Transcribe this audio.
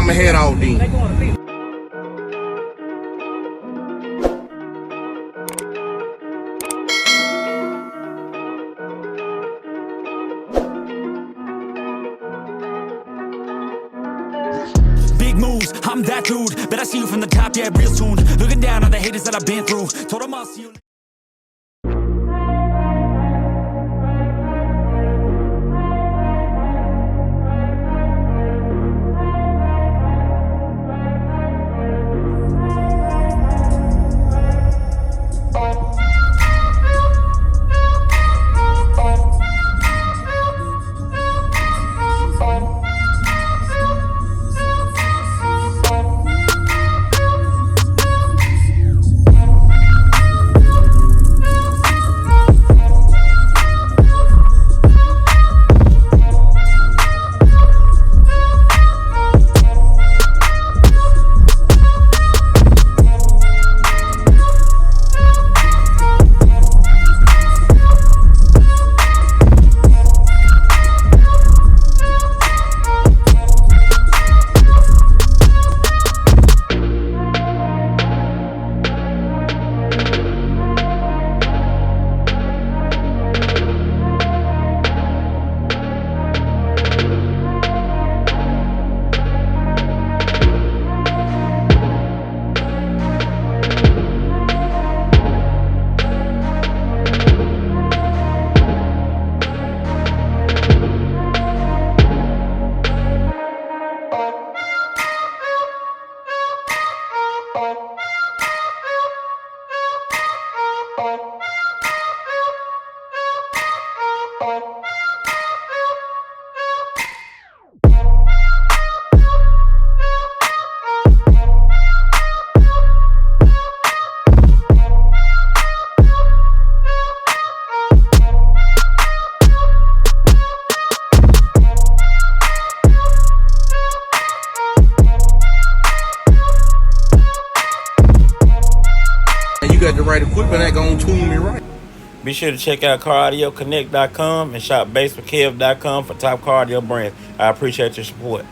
I'ma head out then. Big moves, I'm that dude. Bet I see you from the top, yeah, real soon. Looking down on the haters that I've been through. Told them I'll see you. Got the right equipment that gonna tune me right. Be sure to check out CarAudioConnect.com and shop BASSWITHKEV.com for top car audio brands. I appreciate your support.